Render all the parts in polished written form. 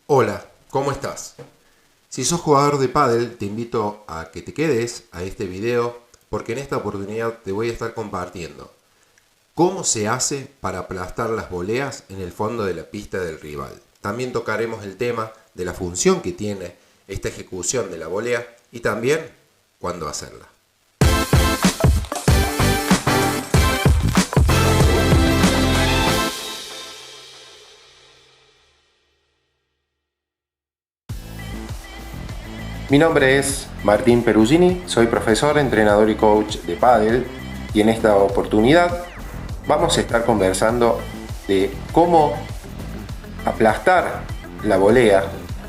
Hola, ¿cómo estás? Si sos jugador de pádel, te invito a que te quedes a este video porque en esta oportunidad te voy a estar compartiendo cómo se hace para aplastar las voleas en el fondo de la pista del rival. También tocaremos el tema de la función que tiene esta ejecución de la volea y también cuándo hacerla. Mi nombre es Martín Perugini, soy profesor, entrenador y coach de pádel y en esta oportunidad vamos a estar conversando de cómo aplastar la volea,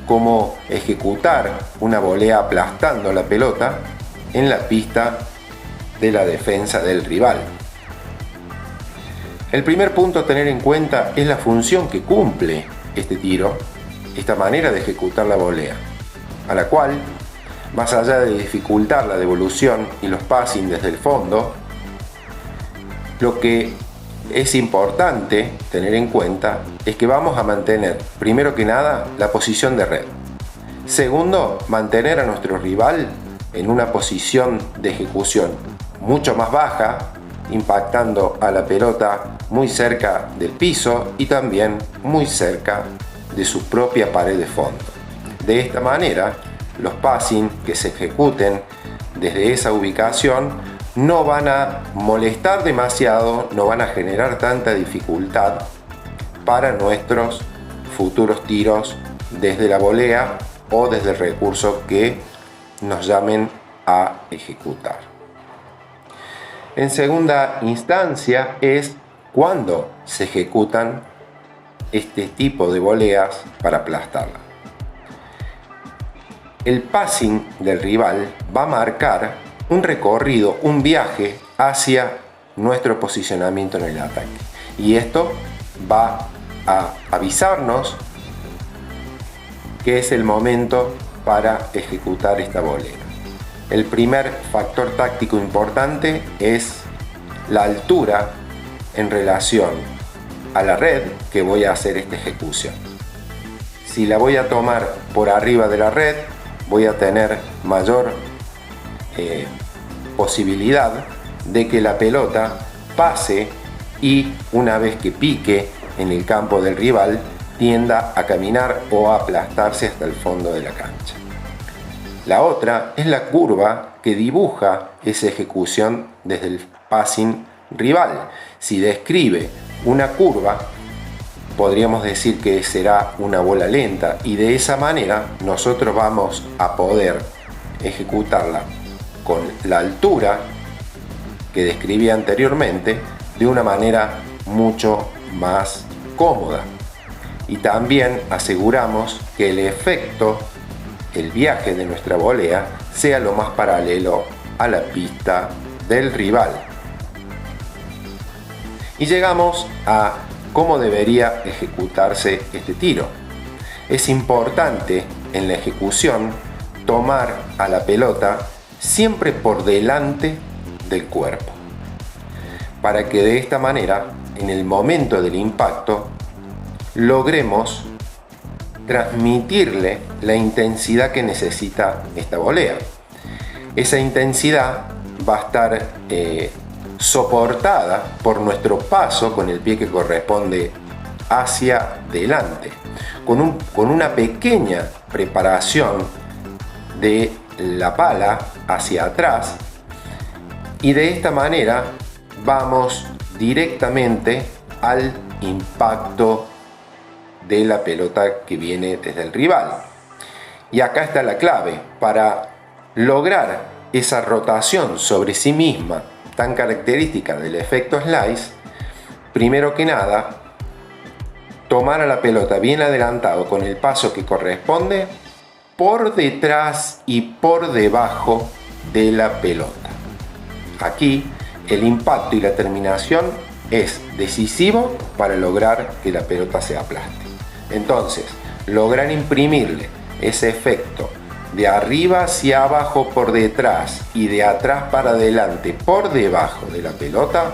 cómo ejecutar una volea aplastando la pelota en la pista de la defensa del rival. El primer punto a tener en cuenta es la función que cumple este tiro, esta manera de ejecutar la volea, a la cual, más allá de dificultar la devolución y los passing desde el fondo, lo que es importante tener en cuenta es que vamos a mantener, primero que nada, la posición de red. Segundo, mantener a nuestro rival en una posición de ejecución mucho más baja, impactando a la pelota muy cerca del piso y también muy cerca de su propia pared de fondo. De esta manera, los passing que se ejecuten desde esa ubicación no van a molestar demasiado, no van a generar tanta dificultad para nuestros futuros tiros desde la volea o desde el recurso que nos llamen a ejecutar. En segunda instancia es cuando se ejecutan este tipo de voleas para aplastarla. El passing del rival va a marcar un recorrido, un viaje hacia nuestro posicionamiento en el ataque. Y esto va a avisarnos que es el momento para ejecutar esta volea. El primer factor táctico importante es la altura en relación a la red que voy a hacer esta ejecución. Si la voy a tomar por arriba de la red, voy a tener mayor posibilidad de que la pelota pase y una vez que pique en el campo del rival tienda a caminar o a aplastarse hasta el fondo de la cancha. La otra es la curva que dibuja esa ejecución desde el passing rival. Si describe una curva, podríamos decir que será una bola lenta y de esa manera nosotros vamos a poder ejecutarla con la altura que describí anteriormente de una manera mucho más cómoda. Y también aseguramos que el efecto, el viaje de nuestra volea, sea lo más paralelo a la pista del rival. Y llegamos a cómo debería ejecutarse este tiro. Es importante en la ejecución tomar a la pelota siempre por delante del cuerpo, para que de esta manera, en el momento del impacto, logremos transmitirle la intensidad que necesita esta volea. Esa intensidad va a estar soportada por nuestro paso con el pie que corresponde hacia delante, con una pequeña preparación de la pala hacia atrás, y de esta manera vamos directamente al impacto de la pelota que viene desde el rival. Y acá está la clave para lograr esa rotación sobre sí misma tan característica del efecto slice. Primero que nada, tomar a la pelota bien adelantado con el paso que corresponde por detrás y por debajo de la pelota. Aquí el impacto y la terminación es decisivo para lograr que la pelota se aplaste. Entonces, lograr imprimirle ese efecto de arriba hacia abajo por detrás y de atrás para adelante por debajo de la pelota,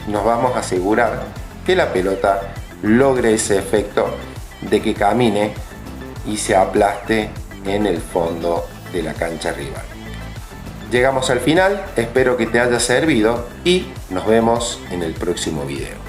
nos vamos a asegurar que la pelota logre ese efecto de que camine y se aplaste en el fondo de la cancha rival. Llegamos al final, espero que te haya servido y nos vemos en el próximo video.